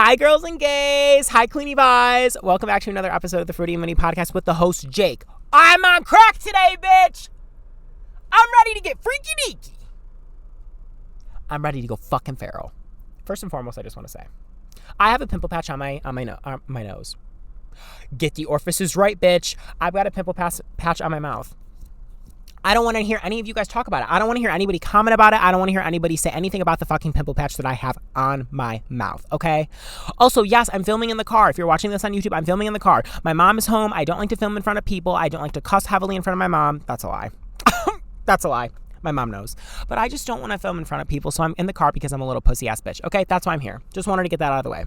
Hi, girls and gays. Hi, Queenie Vibes. Welcome back to another episode of the Fruity and Money Podcast with the host, Jake. I'm on crack today, bitch. I'm ready to get freaky deaky. I'm ready to go fucking feral. First and foremost, I just want to say, I have a pimple patch on my nose. Get the orifices right, bitch. I've got a pimple patch on my mouth. I don't want to hear any of you guys talk about it. I don't want to hear anybody comment about it. I don't want to hear anybody say anything about the fucking pimple patch that I have on my mouth, okay? Also, yes, I'm filming in the car. If you're watching this on YouTube, I'm filming in the car. My mom is home. I don't like to film in front of people. I don't like to cuss heavily in front of my mom. That's a lie. That's a lie. My mom knows. But I just don't want to film in front of people, so I'm in the car because I'm a little pussy-ass bitch, okay? That's why I'm here. Just wanted to get that out of the way.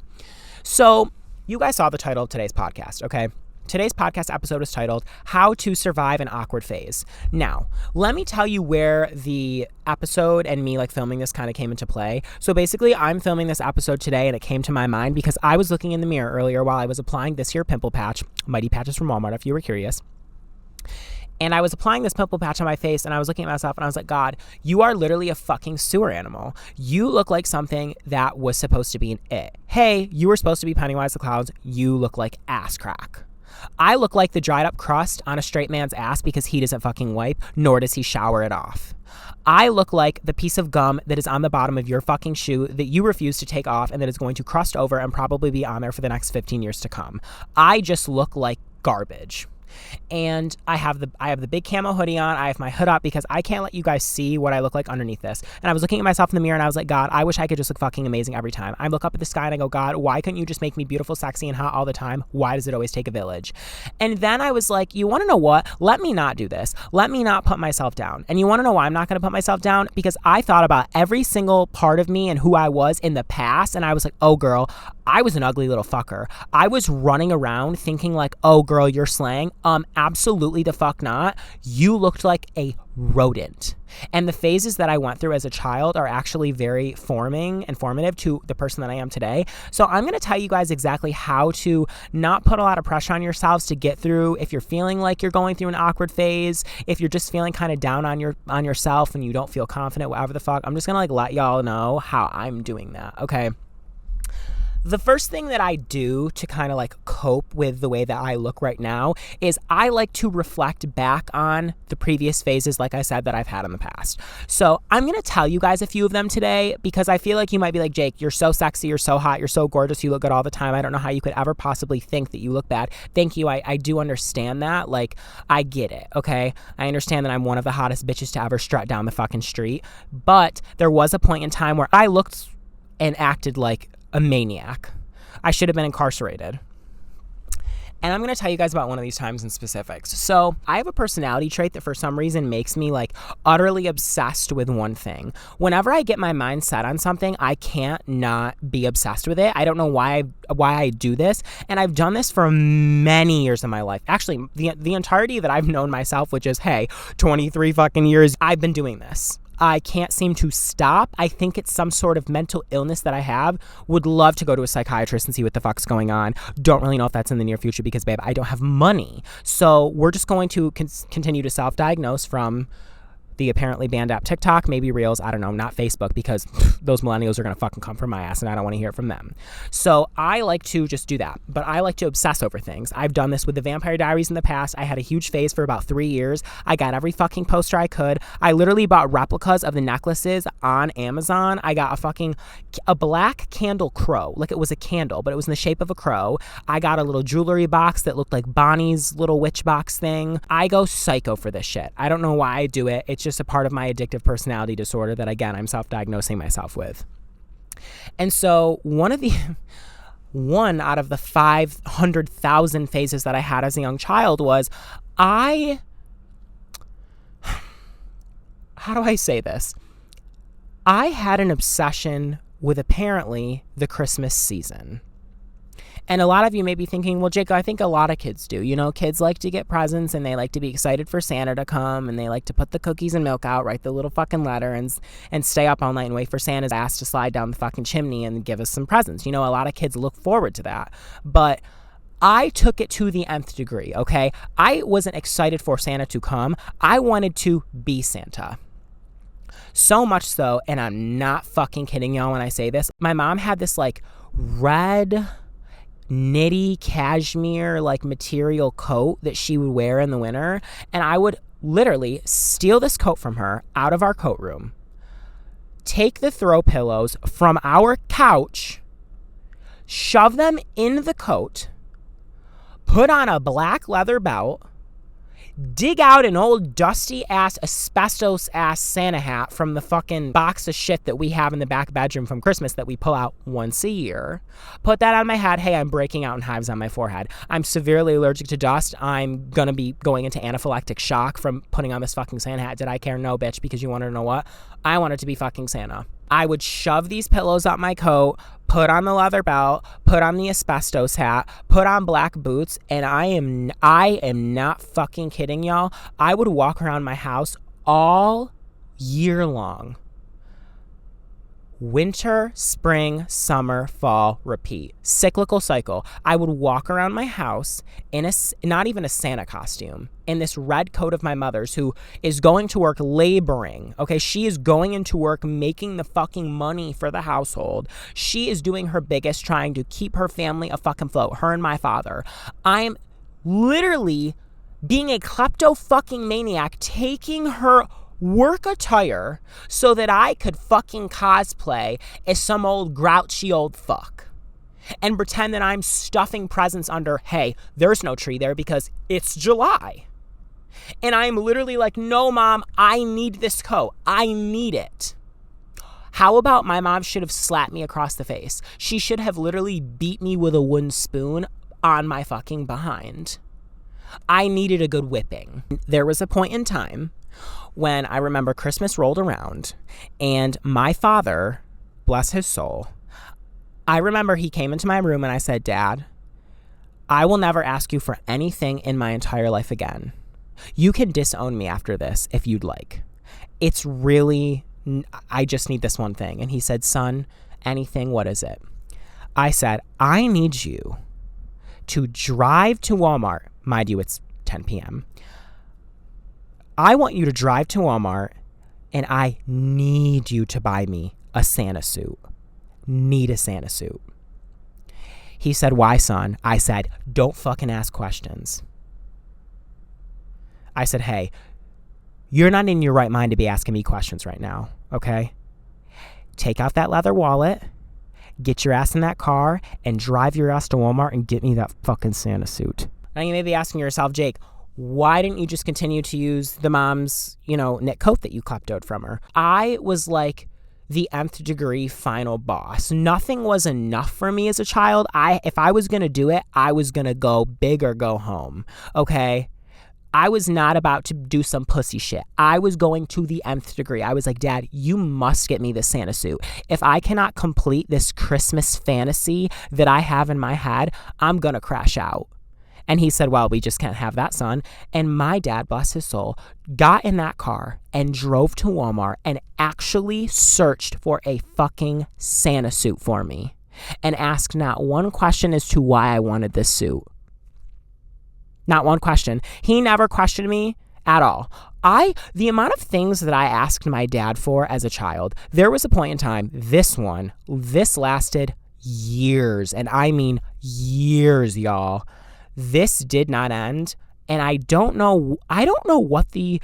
So, you guys saw the title of today's podcast, okay? Today's podcast episode is titled, How to Survive an Awkward Phase. Now, let me tell you where the episode and me filming this kind of came into play. So basically, I'm filming this episode today and it came to my mind because I was looking in the mirror earlier while I was applying this here pimple patch, Mighty Patches from Walmart if you were curious. And I was applying this pimple patch on my face and I was looking at myself and I was like, God, you are literally a fucking sewer animal. You look like something that was supposed to be an it. Hey, you were supposed to be Pennywise the Clown. You look like ass crack. I look like the dried up crust on a straight man's ass because he doesn't fucking wipe, nor does he shower it off. I look like the piece of gum that is on the bottom of your fucking shoe that you refuse to take off and that is going to crust over and probably be on there for the next 15 years to come. I just look like garbage. And I have the big camo hoodie on. I have my hood up because I can't let you guys see what I look like underneath this. And I was looking at myself in the mirror and I was like, God, I wish I could just look fucking amazing every time. I look up at the sky and I go, God, why couldn't you just make me beautiful, sexy, and hot all the time? Why does it always take a village? And then I was like, you want to know what? Let me not do this. Let me not put myself down. And you want to know why I'm not going to put myself down? Because I thought about every single part of me and who I was in the past. And I was like, oh girl, I was an ugly little fucker. I was running around thinking like, oh girl, you're slang. Absolutely the fuck not. You looked like a rodent. And the phases that I went through as a child are actually very forming and formative to the person that I am today. So I'm going to tell you guys exactly how to not put a lot of pressure on yourselves to get through if you're feeling like you're going through an awkward phase, if you're just feeling kind of down on yourself and you don't feel confident, whatever the fuck. I'm just going to let y'all know how I'm doing that, okay? The first thing that I do to kind of cope with the way that I look right now is I like to reflect back on the previous phases, like I said, that I've had in the past. So I'm going to tell you guys a few of them today because I feel like you might be like, Jake, you're so sexy, you're so hot, you're so gorgeous, you look good all the time. I don't know how you could ever possibly think that you look bad. Thank you. I do understand that. I get it, okay? I understand that I'm one of the hottest bitches to ever strut down the fucking street. But there was a point in time where I looked and acted like a maniac. I should have been incarcerated. And I'm going to tell you guys about one of these times in specifics. So I have a personality trait that for some reason makes me utterly obsessed with one thing. Whenever I get my mind set on something, I can't not be obsessed with it. I don't know why I do this. And I've done this for many years of my life. Actually, the entirety that I've known myself, which is, 23 fucking years, I've been doing this. I can't seem to stop. I think it's some sort of mental illness that I have. Would love to go to a psychiatrist and see what the fuck's going on. Don't really know if that's in the near future because, babe, I don't have money. So we're just going to continue to self-diagnose from the apparently banned app TikTok, maybe Reels, I don't know, not Facebook, because those millennials are going to fucking come from my ass and I don't want to hear it from them. So I like to just do that, but I like to obsess over things. I've done this with the Vampire Diaries in the past. I had a huge phase for about 3 years. I got every fucking poster I could. I literally bought replicas of the necklaces on Amazon. I got a black candle crow. It was a candle, but it was in the shape of a crow. I got a little jewelry box that looked like Bonnie's little witch box thing. I go psycho for this shit. I don't know why I do it. It's just a part of my addictive personality disorder that, again, I'm self-diagnosing myself with. And so one out of the 500,000 phases that I had as a young child was how do I say this? I had an obsession with apparently the Christmas season. And a lot of you may be thinking, well, Jake, I think a lot of kids do. You know, kids like to get presents and they like to be excited for Santa to come and they like to put the cookies and milk out, write the little fucking letter and stay up all night and wait for Santa's ass to slide down the fucking chimney and give us some presents. You know, a lot of kids look forward to that. But I took it to the nth degree, okay? I wasn't excited for Santa to come. I wanted to be Santa. So much so, and I'm not fucking kidding y'all when I say this, my mom had this red knitty cashmere like material coat that she would wear in the winter. And I would literally steal this coat from her out of our coat room, take the throw pillows from our couch, shove them in the coat, put on a black leather belt, dig out an old dusty ass asbestos ass Santa hat from the fucking box of shit that we have in the back bedroom from Christmas that we pull out once a year, put that on my head. Hey, I'm breaking out in hives on my forehead. I'm severely allergic to dust. I'm gonna be going into anaphylactic shock from putting on this fucking Santa hat. Did I care? No, bitch, because you wanted to know what? I wanted to be fucking Santa. I would shove these pillows up my coat, put on the leather belt, put on the asbestos hat, put on black boots, and I am not fucking kidding, y'all. I would walk around my house all year long. Winter, spring, summer, fall, repeat. Cyclical cycle. I would walk around my house in not even a Santa costume, in this red coat of my mother's, who is going to work laboring. Okay, she is going into work making the fucking money for the household. She is doing her biggest trying to keep her family afloat, her and my father. I am literally being a klepto fucking maniac, taking her work attire so that I could fucking cosplay as some old grouchy old fuck and pretend that I'm stuffing presents under, hey, there's no tree there because it's July. And I'm literally like, no, Mom, I need this coat. I need it. How about my mom should have slapped me across the face? She should have literally beat me with a wooden spoon on my fucking behind. I needed a good whipping. There was a point in time when I remember Christmas rolled around and my father, bless his soul, I remember he came into my room and I said, Dad, I will never ask you for anything in my entire life again. You can disown me after this if you'd like. It's really, I just need this one thing. And he said, son, anything, what is it? I said, I need you to drive to Walmart. Mind you, it's 10 p.m. I want you to drive to Walmart and I need you to buy me a Santa suit. Need a Santa suit. He said, why, son? I said, don't fucking ask questions. I said, hey, you're not in your right mind to be asking me questions right now, okay? Take out that leather wallet, get your ass in that car, and drive your ass to Walmart and get me that fucking Santa suit. Now you may be asking yourself, Jake, why didn't you just continue to use the mom's, knit coat that you kleptoed from her? I was like the nth degree final boss. Nothing was enough for me as a child. If I was going to do it, I was going to go big or go home, okay? I was not about to do some pussy shit. I was going to the nth degree. I was like, Dad, you must get me the Santa suit. If I cannot complete this Christmas fantasy that I have in my head, I'm going to crash out. And he said, well, we just can't have that, son. And my dad, bless his soul, got in that car and drove to Walmart and actually searched for a fucking Santa suit for me and asked not one question as to why I wanted this suit. Not one question. He never questioned me at all. The amount of things that I asked my dad for as a child, there was a point in time, this lasted years. And I mean years, y'all. This did not end, and I don't know what the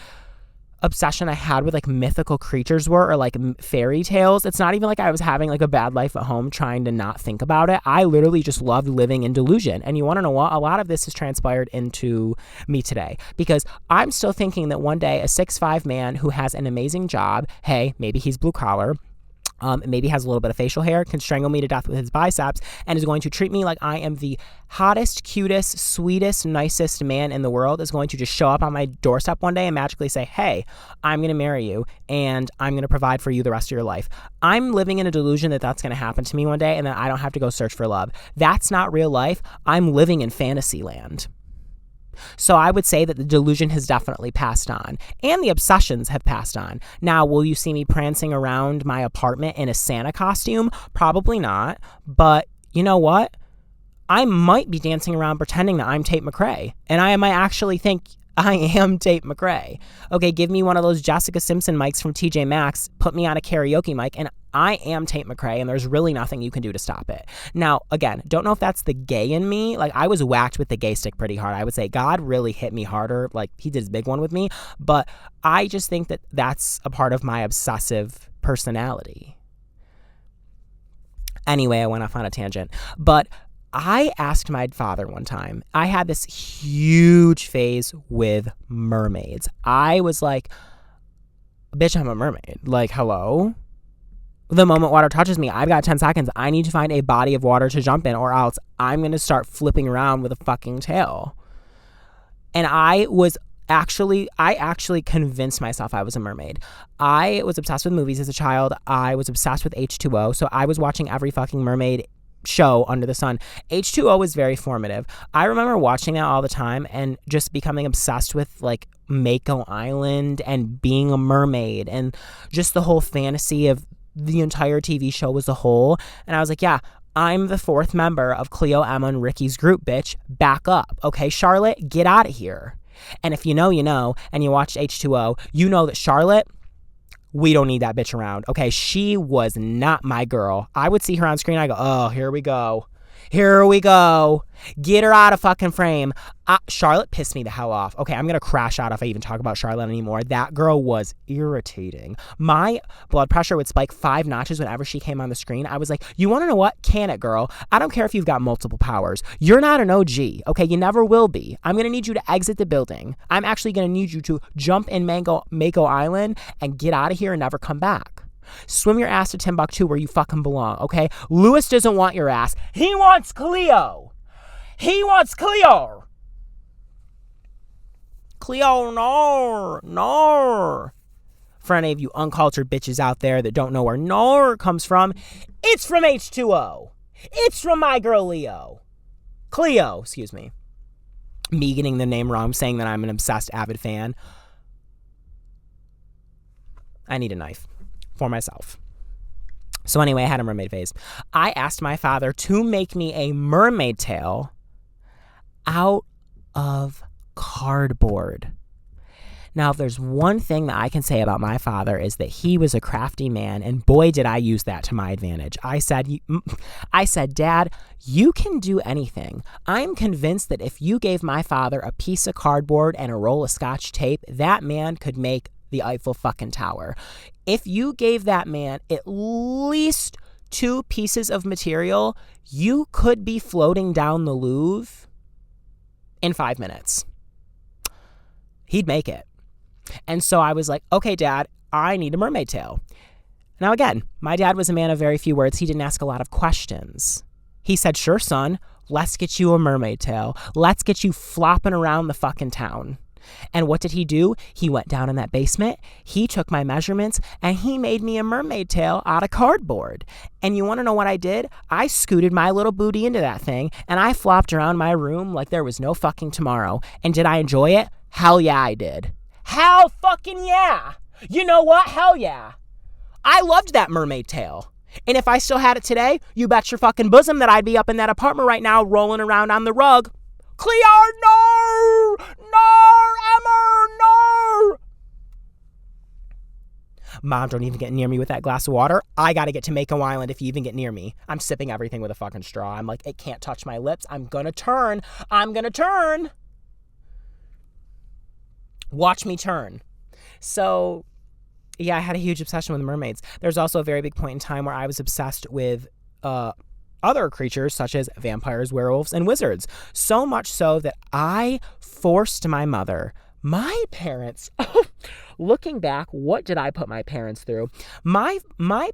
obsession I had with like mythical creatures were or like fairy tales. It's not even like I was having like a bad life at home trying to not think about it. I literally just loved living in delusion. And you want to know what? A lot of this has transpired into me today because I'm still thinking that one day a 6'5" man who has an amazing job, hey, maybe he's blue collar, maybe has a little bit of facial hair, can strangle me to death with his biceps, and is going to treat me like I am the hottest, cutest, sweetest, nicest man in the world, is going to just show up on my doorstep one day and magically say, hey, I'm going to marry you, and I'm going to provide for you the rest of your life. I'm living in a delusion that that's going to happen to me one day, and that I don't have to go search for love. That's not real life. I'm living in fantasy land. So I would say that the delusion has definitely passed on and the obsessions have passed on. Now, will you see me prancing around my apartment in a Santa costume? Probably not. But you know what? I might be dancing around pretending that I'm Tate McRae. And I might actually think I am Tate McRae. Okay, give me one of those Jessica Simpson mics from TJ Maxx, put me on a karaoke mic, and I am Tate McRae, and there's really nothing you can do to stop it. Now, again, don't know if that's the gay in me. Like, I was whacked with the gay stick pretty hard. I would say God really hit me harder. Like, he did his big one with me. But I just think that that's a part of my obsessive personality. Anyway, I went off on a tangent. But I asked my father one time, I had this huge phase with mermaids. I was like, bitch, I'm a mermaid. Like, hello? The moment water touches me, I've got 10 seconds. I need to find a body of water to jump in, or else I'm going to start flipping around with a fucking tail. And I actually convinced myself I was a mermaid. I was obsessed with movies as a child. I was obsessed with H2O. So I was watching every fucking mermaid show under the sun. H2O was very formative. I remember watching that all the time and just becoming obsessed with like Mako Island and being a mermaid and just the whole fantasy of the entire TV show as a whole. And I was like, yeah, I'm the fourth member of Cleo, Emma, and Ricky's group, bitch. Back up. Okay, Charlotte, get out of here. And if you know, you know, and you watched H2O, you know that Charlotte, we don't need that bitch around. Okay, she was not my girl. I would see her on screen. I go, oh, here we go. Here we go. Get her out of fucking frame. Charlotte pissed me the hell off. Okay, I'm going to crash out if I even talk about Charlotte anymore. That girl was irritating. My blood pressure would spike 5 notches whenever she came on the screen. I was like, you want to know what? Can it, girl? I don't care if you've got multiple powers. You're not an OG. Okay, you never will be. I'm going to need you to exit the building. I'm actually going to need you to jump in Mako Island and get out of here and never come back. Swim your ass to Timbuktu where you fucking belong, okay? Lewis doesn't want your ass. He wants Cleo. He wants Cleo. Cleo, no. For any of you uncultured bitches out there that don't know where nor comes from, it's from H2O. It's from my girl Leo. Cleo, excuse me. Me getting the name wrong, saying that I'm an obsessed avid fan. I need a knife. For myself. So anyway, I had a mermaid phase. I asked my father to make me a mermaid tail out of cardboard. Now, if there's one thing that I can say about my father is that he was a crafty man, and boy, did I use that to my advantage. I said, Dad, you can do anything. I'm convinced that if you gave my father a piece of cardboard and a roll of Scotch tape, that man could make the Eiffel fucking Tower. If you gave that man at least 2 pieces of material, you could be floating down the Louvre in 5 minutes. He'd make it. And so I was like, okay, Dad, I need a mermaid tail. Now again, my dad was a man of very few words. He didn't ask a lot of questions. He said, sure, son, let's get you a mermaid tail. Let's get you flopping around the fucking town. And what did he do? He went down in that basement, he took my measurements, and he made me a mermaid tail out of cardboard. And you want to know what I did? I scooted my little booty into that thing, and I flopped around my room like there was no fucking tomorrow. And did I enjoy it? Hell yeah, I did. Hell fucking yeah! You know what? Hell yeah. I loved that mermaid tail. And if I still had it today, you bet your fucking bosom that I'd be up in that apartment right now rolling around on the rug. Cleo, no! No, Emma, no! Mom, don't even get near me with that glass of water. I gotta get to Mako Island if you even get near me. I'm sipping everything with a fucking straw. I'm like, it can't touch my lips. I'm gonna turn. Watch me turn. So, yeah, I had a huge obsession with mermaids. There's also a very big point in time where I was obsessed with other creatures such as vampires, werewolves, and wizards. So much so that I forced my parents, looking back, what did I put my parents through? My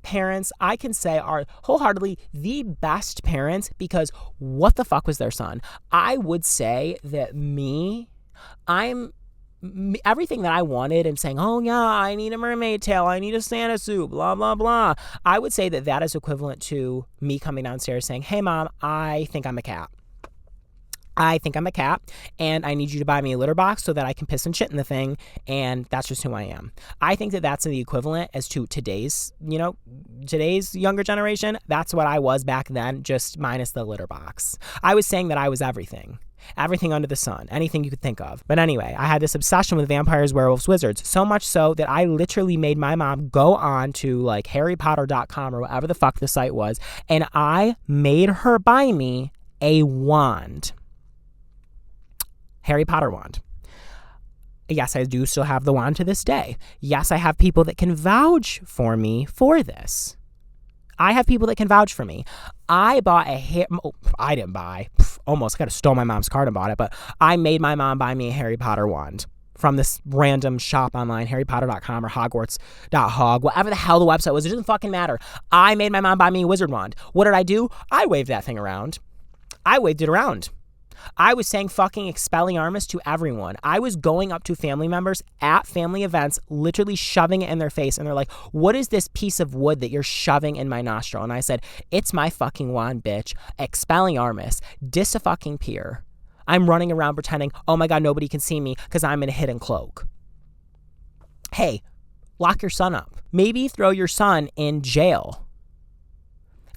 parents, I can say, are wholeheartedly the best parents because what the fuck was their son? I would say that everything that I wanted and saying, oh yeah, I need a mermaid tail, I need a Santa suit, blah, blah, blah. I would say that is equivalent to me coming downstairs saying, hey mom, I think I'm a cat. I think I'm a cat, and I need you to buy me a litter box so that I can piss and shit in the thing, and that's just who I am. I think that that's the equivalent as to today's younger generation. That's what I was back then, just minus the litter box. I was saying that I was everything under the sun, anything you could think of. But anyway, I had this obsession with vampires, werewolves, wizards, so much so that I literally made my mom go on to like harrypotter.com or whatever the fuck the site was, and I made her buy me a wand. Harry Potter wand. Yes, I do still have the wand to this day. Yes, I have people that can vouch for me for this. I have people that can vouch for me. I bought I didn't buy. Almost. I could have stole my mom's card and bought it, but I made my mom buy me a Harry Potter wand from this random shop online, harrypotter.com or hogwarts.hog, whatever the hell the website was. It doesn't fucking matter. I made my mom buy me a wizard wand. What did I do? I waved that thing around. I waved it around. I was saying fucking Expelliarmus to everyone. I was going up to family members at family events, literally shoving it in their face. And they're like, what is this piece of wood that you're shoving in my nostril? And I said, it's my fucking wand, bitch. Expelliarmus. Dis-a-fucking-peer. I'm running around pretending, oh my God, nobody can see me because I'm in a hidden cloak. Hey, lock your son up. Maybe throw your son in jail.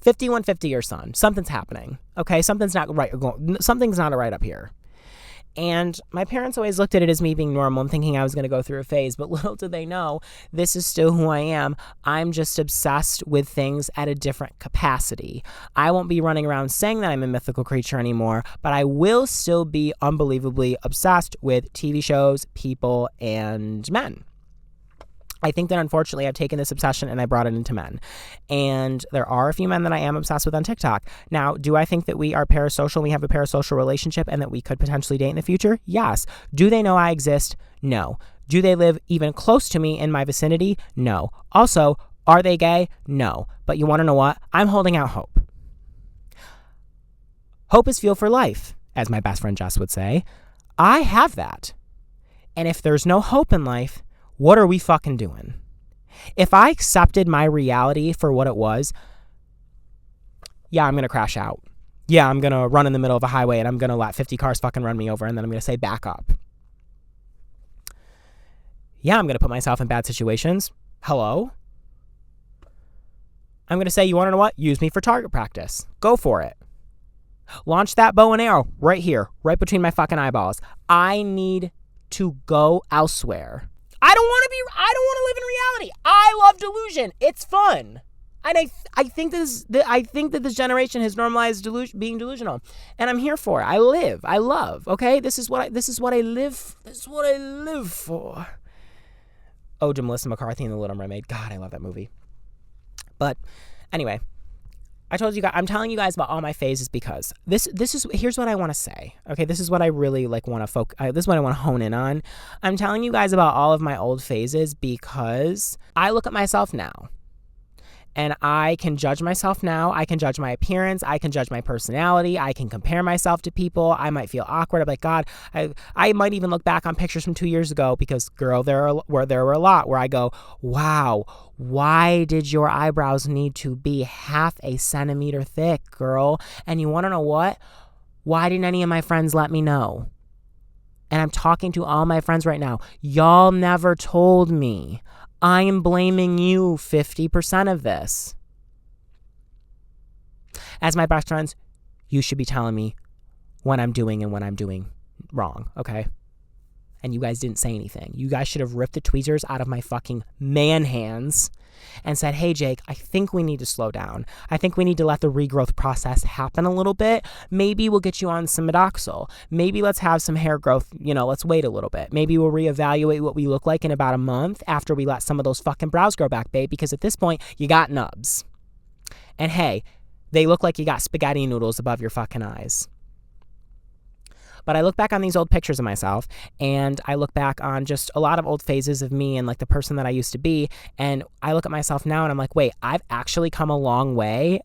5150 your son. Something's happening. Okay, something's not right up here. And my parents always looked at it as me being normal and thinking I was going to go through a phase, but little did they know this is still who I am. I'm just obsessed with things at a different capacity. I won't be running around saying that I'm a mythical creature anymore, but I will still be unbelievably obsessed with TV shows, people, and men. I think that unfortunately I've taken this obsession and I brought it into men. And there are a few men that I am obsessed with on TikTok. Now, do I think that we are parasocial and we have a parasocial relationship and that we could potentially date in the future? Yes. Do they know I exist? No. Do they live even close to me in my vicinity? No. Also, are they gay? No. But you want to know what? I'm holding out hope. Hope is fuel for life, as my best friend Jess would say. I have that. And if there's no hope in life, what are we fucking doing? If I accepted my reality for what it was, yeah, I'm going to crash out. Yeah, I'm going to run in the middle of a highway and I'm going to let 50 cars fucking run me over and then I'm going to say back up. Yeah, I'm going to put myself in bad situations. Hello? I'm going to say, you want to know what? Use me for target practice. Go for it. Launch that bow and arrow right here, right between my fucking eyeballs. I need to go elsewhere. I don't want to live in reality. I love delusion. It's fun. And I think that this generation has normalized being delusional. And I'm here for it. I love, okay? This is what I live for. Oh, to Melissa McCarthy and The Little Mermaid. God, I love that movie. But anyway, I told you guys, I'm telling you guys about all my phases because here's what I want to say. Okay, this is what I really want to this is what I want to hone in on. I'm telling you guys about all of my old phases because I look at myself now and I can judge myself now. I can judge my appearance. I can judge my personality. I can compare myself to people. I might feel awkward. I'm like, God, I might even look back on pictures from 2 years ago because, girl, there were a lot where I go, wow, why did your eyebrows need to be half a centimeter thick, girl? And you want to know what? Why didn't any of my friends let me know? And I'm talking to all my friends right now. Y'all never told me. I am blaming you 50% of this. As my best friends, you should be telling me when I'm doing and when I'm doing wrong, okay? And you guys didn't say anything. You guys should have ripped the tweezers out of my fucking man hands and said, hey, Jake, I think we need to slow down. I think we need to let the regrowth process happen a little bit. Maybe we'll get you on some Midoxil. Maybe let's have some hair growth. Let's wait a little bit. Maybe we'll reevaluate what we look like in about a month after we let some of those fucking brows grow back, babe, because at this point, you got nubs. And hey, they look like you got spaghetti noodles above your fucking eyes. But I look back on these old pictures of myself and I look back on just a lot of old phases of me and like the person that I used to be. And I look at myself now and I'm like, wait, I've actually come a long way.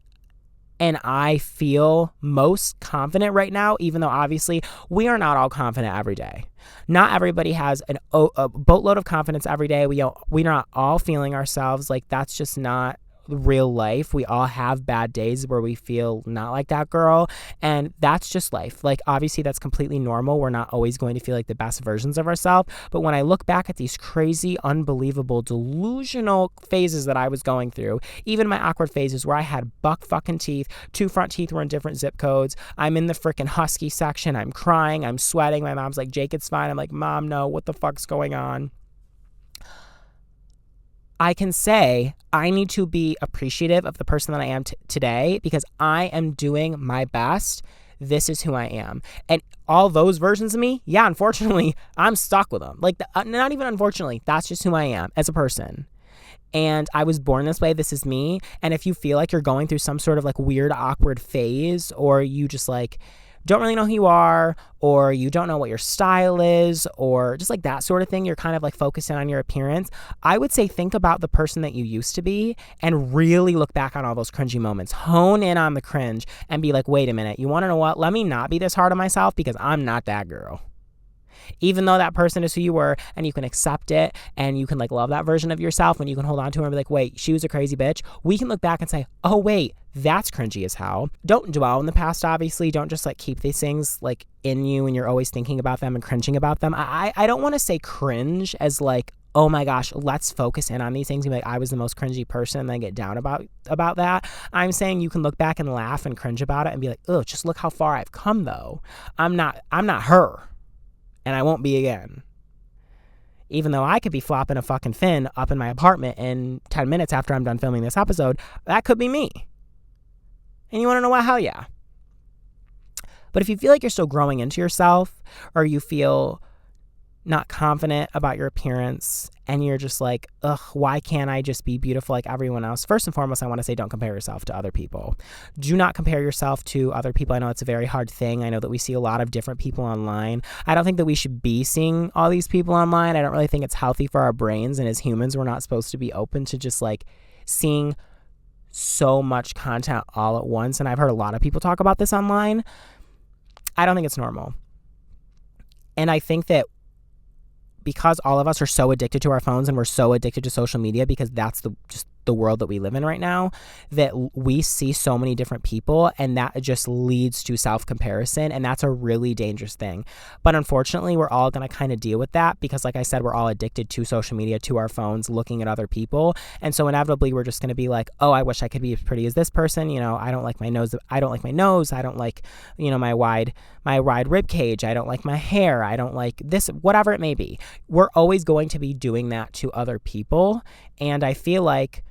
And I feel most confident right now, even though obviously we are not all confident every day. Not everybody has a boatload of confidence every day. We're not all feeling ourselves. Like that's just not real life. We all have bad days where we feel not like that girl, and that's just life. Like, obviously that's completely normal. We're not always going to feel like the best versions of ourselves, but when I look back at these crazy, unbelievable, delusional phases that I was going through, even my awkward phases where I had buck fucking teeth, 2 front teeth were in different zip codes, I'm in the freaking husky section, I'm crying, I'm sweating, my mom's like, Jake, it's fine. I'm like, Mom, no, what the fuck's going on? I can say I need to be appreciative of the person that I am today because I am doing my best. This is who I am. And all those versions of me, yeah, unfortunately, I'm stuck with them. Like, not even unfortunately, that's just who I am as a person. And I was born this way. This is me. And if you feel like you're going through some sort of like weird, awkward phase, or you just like don't really know who you are, or you don't know what your style is, or just like that sort of thing, you're kind of like focusing on your appearance, I would say think about the person that you used to be and really look back on all those cringy moments. Hone in on the cringe and be like, wait a minute, you want to know what? Let me not be this hard on myself because I'm not that girl. Even though that person is who you were, and you can accept it, and you can like love that version of yourself, and you can hold on to her and be like, wait, she was a crazy bitch. We can look back and say, oh wait, that's cringy as hell. Don't dwell in the past, obviously. Don't just like keep these things like in you and you're always thinking about them and cringing about them. I don't want to say cringe as like, oh my gosh, let's focus in on these things and be like, I was the most cringy person and then get down about that. I'm saying you can look back and laugh and cringe about it and be like, oh, just look how far I've come though. I'm not her. And I won't be again. Even though I could be flopping a fucking fin up in my apartment in 10 minutes after I'm done filming this episode, that could be me. And you want to know what? Hell yeah. But if you feel like you're still growing into yourself, or you feel not confident about your appearance, and you're just like, ugh, why can't I just be beautiful like everyone else? First and foremost, I want to say don't compare yourself to other people. Do not compare yourself to other people. I know it's a very hard thing. I know that we see a lot of different people online. I don't think that we should be seeing all these people online. I don't really think it's healthy for our brains, and as humans, we're not supposed to be open to just like seeing so much content all at once. And I've heard a lot of people talk about this online. I don't think it's normal. And I think that because all of us are so addicted to our phones and we're so addicted to social media, because that's just the world that we live in right now, that we see so many different people, and that just leads to self-comparison, and that's a really dangerous thing. But unfortunately, we're all going to kind of deal with that because, like I said, we're all addicted to social media, to our phones, looking at other people, and so inevitably we're just going to be like, oh, I wish I could be as pretty as this person. You know, I don't like my nose. I don't like, you know, my wide rib cage. I don't like my hair. I don't like this, whatever it may be. We're always going to be doing that to other people, and I feel like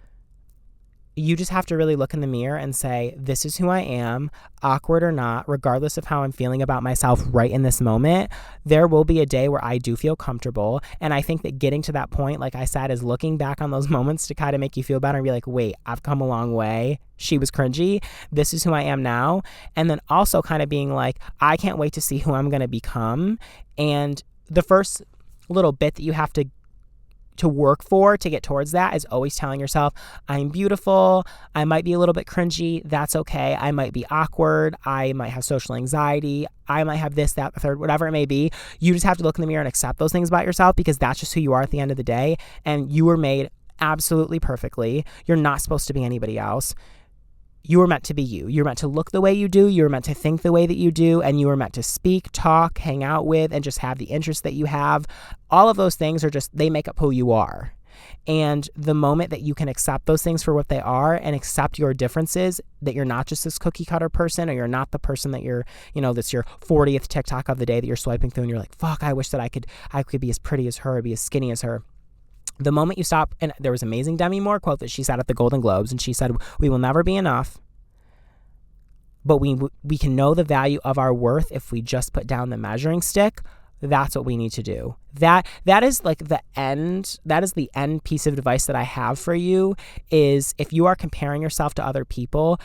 you just have to really look in the mirror and say, this is who I am, awkward or not, regardless of how I'm feeling about myself right in this moment. There will be a day where I do feel comfortable. And I think that getting to that point, like I said, is looking back on those moments to kind of make you feel better and be like, wait, I've come a long way. She was cringy. This is who I am now. And then also kind of being like, I can't wait to see who I'm going to become. And the first little bit that you have to work for to get towards that is always telling yourself, I'm beautiful. I might be a little bit cringy. That's okay. I might be awkward. I might have social anxiety. I might have this, that, the third, whatever it may be. You just have to look in the mirror and accept those things about yourself, because that's just who you are at the end of the day. And you were made absolutely perfectly. You're not supposed to be anybody else. You were meant to be you. You're meant to look the way you do. You're meant to think the way that you do. And you were meant to speak, talk, hang out with, and just have the interests that you have. All of those things are just, they make up who you are. And the moment that you can accept those things for what they are and accept your differences, that you're not just this cookie cutter person, or you're not the person that you're, you know, that's your 40th TikTok of the day that you're swiping through and you're like, fuck, I wish that I could be as pretty as her, or be as skinny as her. The moment you stop, and there was an amazing Demi Moore quote that she said at the Golden Globes, and she said, we will never be enough, but we can know the value of our worth if we just put down the measuring stick. That's what we need to do. That is like the end. That is the end piece of advice that I have for you, is if you are comparing yourself to other people,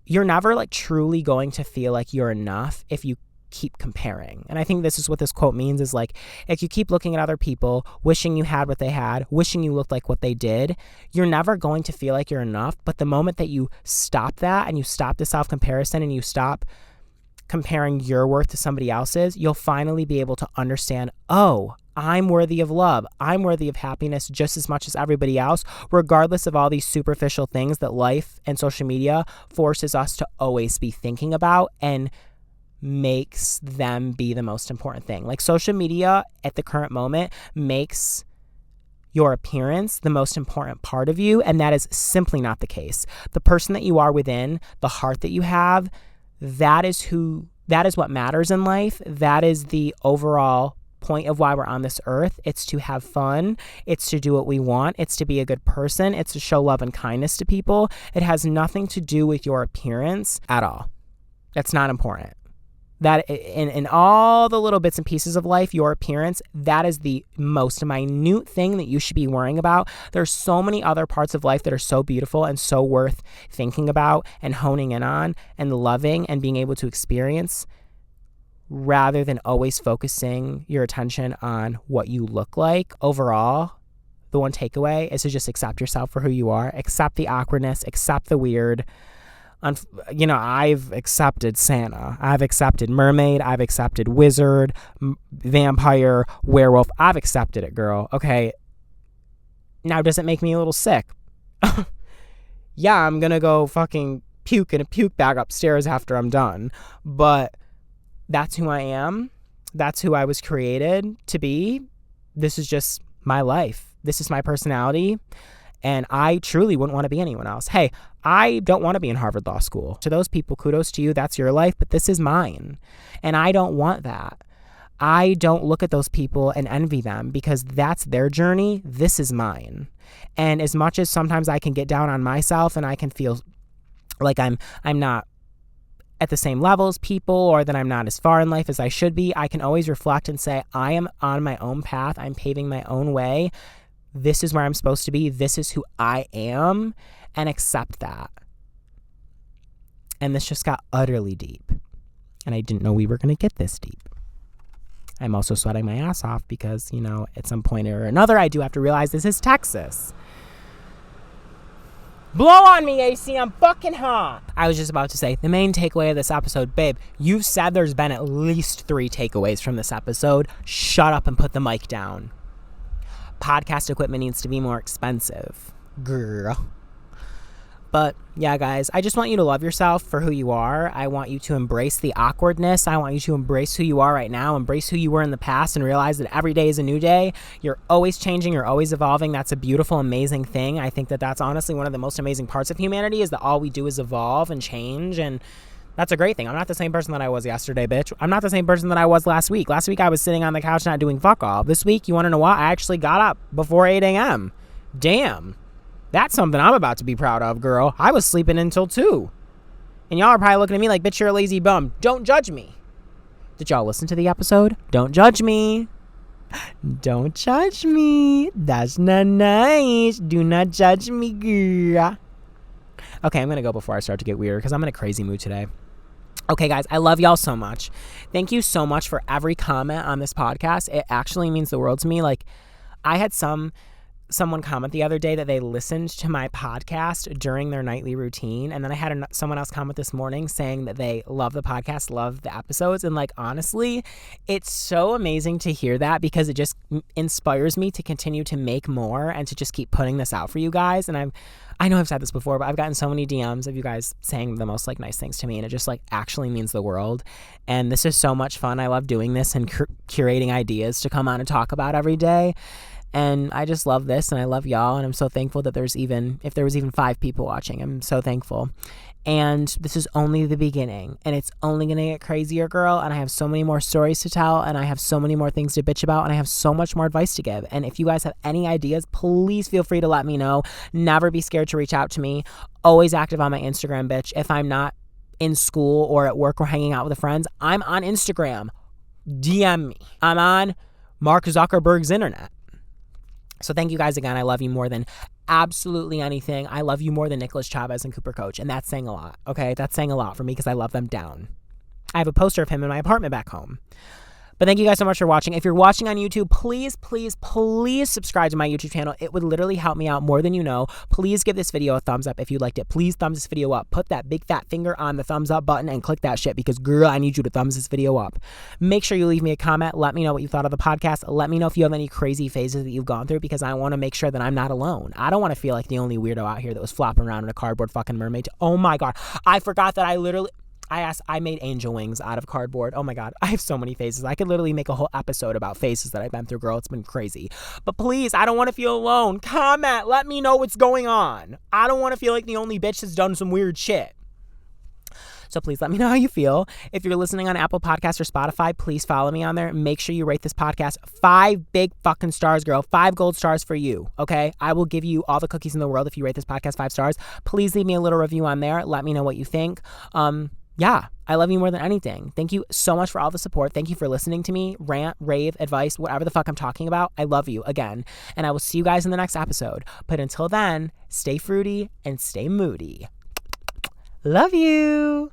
you're never like truly going to feel like you're enough if you keep comparing. And I think this is what this quote means, is like, if you keep looking at other people, wishing you had what they had, wishing you looked like what they did, you're never going to feel like you're enough. But the moment that you stop that, and you stop the self-comparison, and you stop comparing your worth to somebody else's, you'll finally be able to understand, oh, I'm worthy of love. I'm worthy of happiness just as much as everybody else, regardless of all these superficial things that life and social media forces us to always be thinking about and makes them be the most important thing. Like social media at the current moment makes your appearance the most important part of you, and that is simply not the case. The person that you are within, the heart that you have, that is what matters in life. That is the overall point of why we're on this earth. It's to have fun. It's to do what we want. It's to be a good person. It's to show love and kindness to people. It has nothing to do with your appearance at all. That's not important. That in all the little bits and pieces of life, your appearance, that is the most minute thing that you should be worrying about. There's so many other parts of life that are so beautiful and so worth thinking about and honing in on and loving and being able to experience, rather than always focusing your attention on what you look like. Overall, the one takeaway is to just accept yourself for who you are, accept the awkwardness, accept the weird. I've accepted Santa. I've accepted mermaid. I've accepted wizard, vampire, werewolf. I've accepted it, girl. Okay. Now, does it make me a little sick? Yeah, I'm going to go fucking puke in a puke bag upstairs after I'm done. But that's who I am. That's who I was created to be. This is just my life. This is my personality. And I truly wouldn't want to be anyone else. Hey, I don't want to be in Harvard Law School. To those people, kudos to you. That's your life, but this is mine. And I don't want that. I don't look at those people and envy them because that's their journey. This is mine. And as much as sometimes I can get down on myself and I can feel like I'm not at the same level as people, or that I'm not as far in life as I should be, I can always reflect and say, I am on my own path. I'm paving my own way. This is where I'm supposed to be. This is who I am, and accept that. And this just got utterly deep. And I didn't know we were going to get this deep. I'm also sweating my ass off because, at some point or another, I do have to realize this is Texas. Blow on me, AC. I'm fucking hot. I was just about to say, the main takeaway of this episode, babe, you've said there's been at least 3 takeaways from this episode. Shut up and put the mic down. Podcast equipment needs to be more expensive. Girl. But yeah, guys, I just want you to love yourself for who you are. I want you to embrace the awkwardness. I want you to embrace who you are right now, embrace who you were in the past, and realize that every day is a new day. You're always changing. You're always evolving. That's a beautiful, amazing thing. I think that that's honestly one of the most amazing parts of humanity, is that all we do is evolve and change, and that's a great thing. I'm not the same person that I was yesterday, bitch. I'm not the same person that I was last week. Last week, I was sitting on the couch not doing fuck all. This week, you want to know what? I actually got up before 8 a.m. Damn. That's something I'm about to be proud of, girl. I was sleeping until 2. And y'all are probably looking at me like, bitch, you're a lazy bum. Don't judge me. Did y'all listen to the episode? Don't judge me. Don't judge me. That's not nice. Do not judge me, girl. Okay, I'm going to go before I start to get weird because I'm in a crazy mood today. Okay, guys, I love y'all so much. Thank you so much for every comment on this podcast. It actually means the world to me. Like, I had someone comment the other day that they listened to my podcast during their nightly routine. And then I had someone else comment this morning saying that they love the podcast, love the episodes. And honestly, it's so amazing to hear that because it just inspires me to continue to make more and to just keep putting this out for you guys. And I know I've said this before, but I've gotten so many DMs of you guys saying the most nice things to me. And it just actually means the world. And this is so much fun. I love doing this and curating ideas to come on and talk about every day. And I just love this, and I love y'all, and I'm so thankful that if there was even 5 people watching, I'm so thankful. And this is only the beginning, and it's only going to get crazier, girl, and I have so many more stories to tell, and I have so many more things to bitch about, and I have so much more advice to give. And if you guys have any ideas, please feel free to let me know. Never be scared to reach out to me. Always active on my Instagram, bitch. If I'm not in school or at work or hanging out with friends, I'm on Instagram. DM me. I'm on Mark Zuckerberg's internet. So thank you guys again. I love you more than absolutely anything. I love you more than Nicholas Chavez and Cooper Coach. And that's saying a lot, okay? That's saying a lot for me because I love them down. I have a poster of him in my apartment back home. But thank you guys so much for watching. If you're watching on YouTube, please, please, please subscribe to my YouTube channel. It would literally help me out more than you know. Please give this video a thumbs up if you liked it. Please thumbs this video up. Put that big fat finger on the thumbs up button and click that shit because, girl, I need you to thumbs this video up. Make sure you leave me a comment. Let me know what you thought of the podcast. Let me know if you have any crazy phases that you've gone through because I want to make sure that I'm not alone. I don't want to feel like the only weirdo out here that was flopping around in a cardboard fucking mermaid. Oh my God. I forgot that I made angel wings out of cardboard. Oh my God. I have so many phases. I could literally make a whole episode about phases that I've been through, girl. It's been crazy. But please, I don't want to feel alone. Comment. Let me know what's going on. I don't want to feel like the only bitch that's done some weird shit. So please let me know how you feel. If you're listening on Apple Podcasts or Spotify, please follow me on there. Make sure you rate this podcast 5 big fucking stars, girl. 5 gold stars for you, okay? I will give you all the cookies in the world if you rate this podcast 5 stars. Please leave me a little review on there. Let me know what you think. Yeah, I love you more than anything. Thank you so much for all the support. Thank you for listening to me rant, rave, advice, whatever the fuck I'm talking about. I love you again. And I will see you guys in the next episode. But until then, stay fruity and stay moody. Love you.